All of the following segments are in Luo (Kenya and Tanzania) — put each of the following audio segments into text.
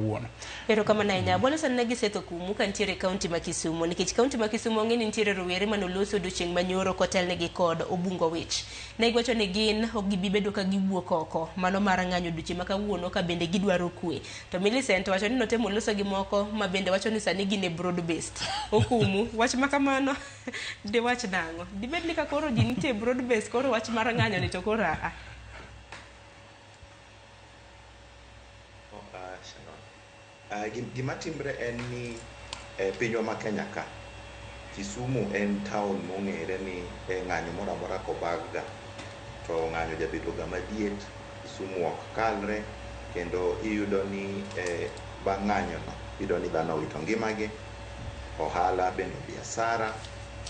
wuono. Pero kama na nya bola san nagi seto kumu kan tiere county ma Kisumu nikech county ma Kisumu ngeni ntiere rowere manoloso odiochieng' manyoro kotel negi kod Obungo Witch. Ne gwacho ni gin ok gibibedo ka giwuok oko mano mar ng'anyo odiochieng' ma kawuono ka bende gidwaro kwe. To Millicent wacho ni notemo loso gi moko ma bende wacho ni sani gin e broad based. Okumu wach ma kamano de wach nango. Dibed ni ka koro ji nitie broad based koro wach mar ng'anyo ni to koro gima timbre en ni pinywa ma Kenya ka Kisumu en town mong'ere ni ng'anyo moro amora kobagga to ng'anyo jabedo ga madiet. Kisumu ok kalre kendo iyudo ni bang' ng'anyo no iyudo ni dhano wito ngimagi, ohala bende biashara,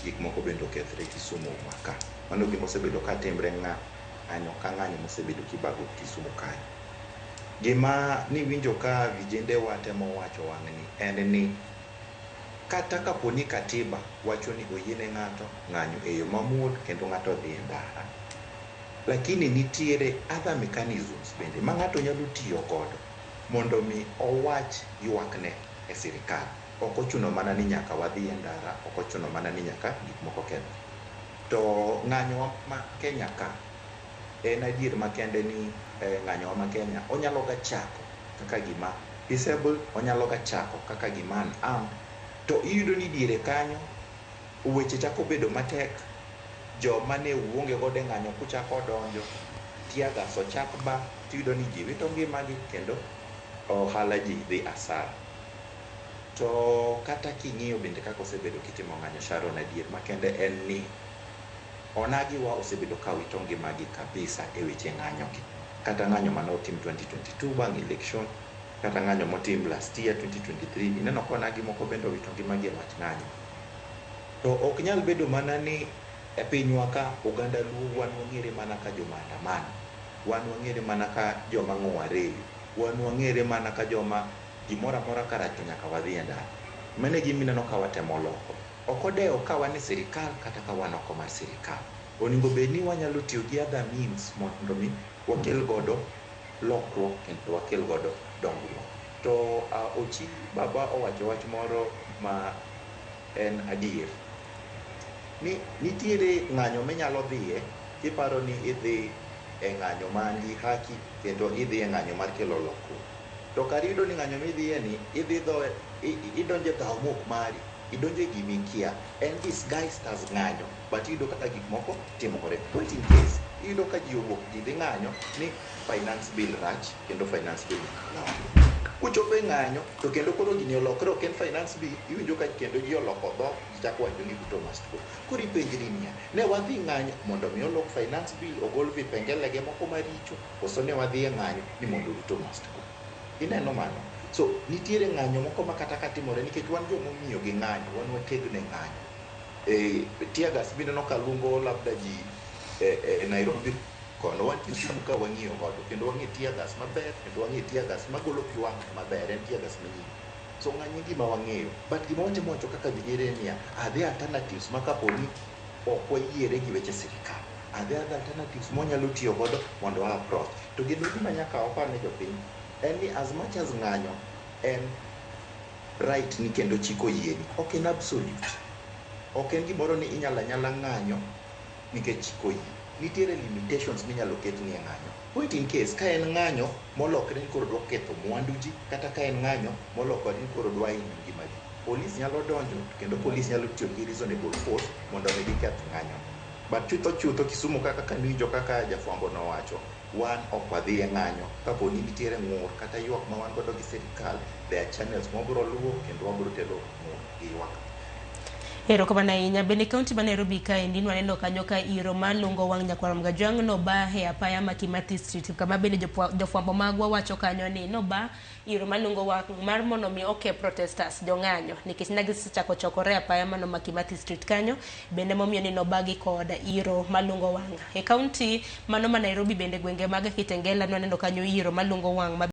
gik moko bende okethre Kisumu maka. Mano gima osebedo ka timbre ng'anyo ka ng'anyo mosebedo kibago Kisumu kae. Gima niwinjo ka vijende watemo wacho wang'ni en ni kata kaponi katiba wacho ni oyiene ng'ato ng'anyo e yo mamuol kendo ng'ato dhi e ndara, lakini nitiere other mechanisms bende ma ng'ato nyalo tiyo godo mondo mi owach ywakne e sirikal. Ok ochuno mana ni nyaka wadhi e ndara, ok ochuno mana ni nyaka gik moko kethre. To ng'anyo ma Kenya ka en adier makende ni ng'anyo ma Kenya onyalo ga chako kaka gima peaceable, onyalo ga chako kaka gima unarmed, to iyudo ni diere kanyo weche chako bedo matek. Joma ne uonge godo e ng'anyo kuchako donjo, tiagas ochak ba, tiyudo ni ji wito ngimagi kendo ohala ji dhi asara. To kata king'iyo bende kaka osebedo kitimo ng'anyo Sharon, adier makende en ni onagiwa osebedo ka wito ngimagi kabisa e weche ng'anyo gi. Kata ng'anyo manotim 2022 bang' election, kata ng'anyo motim last year 2023, ineno ka onagi moko bende wito ngimagi e wach ng'anyo. To ok nyal bedo mana ni e pinywa ka oganda Luo wan wang'ere mana ka joma andamano, wan wang'ere mana ka joma ng'owa reyo, wan wang'ere mana ka joma gimoro amora karach to nyaka wadhi e ndara. Mano e gima ineno ka watemo loko. Ok odewo ka wan e sirikal kata ka wan oko mar sirikal. Onego bed ni wanyalo tiyo gi other means mondo mi wakel godo lokruok kendo wakel godo dongruok. To Ochi Baba owacho wach moro ma en adier ni nitiere ng'anyo minyalo dhiye kiparo ni idhi e ng'anyo man gi haki kendo idhi e ng'anyo mar kelo lokruok. To kar yudo ni ng'anyo midhiye ni idonjo e dhaw mok mari, idonjo e gimikia, en disguised as ng'anyo, but iyudo kaka gik moko timore. Point in case, iyudo ka ji owuok ji dhi ng'anyo ni finance bill rach kendo finance bill lok. Kuchopo e ng'anyo to kendo koro gini olokre, ok en finance bill, iwinjo ka kendo ji oloko dhok, ji chako wacho ni duto must go. Koro ipenjri niya, ne wadhi ng'anyo mondo mi olok finance bill, ogol vipengelege moko maricho, koso ne wadhi e ng'anyo ni mondo duto must go. Ineno mano. So nitiere ng'anyo moko ma kata katimore nikech wan jomomiyo gi ng'anyo, wan wategne ng'anyo. Tiagas bende no kalungo labda ji Nairobi kono, wan Kisumu ka wang'iyo godo kendo wang'e tiagas maber kendo wang'e tiagas magolo pi wang' maber, en tiagas manyien. So ng'anyo gima wang'eyo, but gima watimo wacho kaka vijende niya, are there alternatives ma kaponi ok wayiere gi weche sirikal? Are there alternatives mwanyalo tiyo godo mondo wa approach? To gino gima nyaka wapar ne jopiny en ni as much as ng'anyo en right ni kendo chiko yieni, ok en absolute. Ok en gimoro ni inyala ng'anyo nikech chiko yie. Nitiere limitations minyalo ketni e ng'anyo. Point in case, ka en ng'anyo molokre ni koro dwa ketho mwandu ji, kata ka en ng'anyo molokre ni koro dwa hinyo ngima ji, polis nyalo donjo kendo polis nyalo tiyo gi reasonable force mondo mi giketh ng'anyo. But chutho Kisumu kaka niwinjo kaka jafwambo nowacho, wan ok wadhi e ng'anyo kaponi nitiere ng'ur kata ywak ma wan godo gi sirikal. There are channels mabiro luwo kendo wabiro telo ng'ur gi ywak. Erokamano ahinya. Bende kaunti ma Nairobi kaendi nwaneno kanyo ka iro malungo wang' Nyakwaram Gajwang' noba e apaya ma Kimathi Street, kama bende jofwambo magwa wacho kanyo ni noba iro malungo wang' mar mondo mi oke protesters jong'anyo nikech ne gisechako chokore apaya mano ma Kimathi Street kanyo, bende momiyo ni nobagi kod iro malungo wang'. E kaunti mano ma Nairobi bende gwenge mag Kitengela nwaneno kanyo iro malungo wang'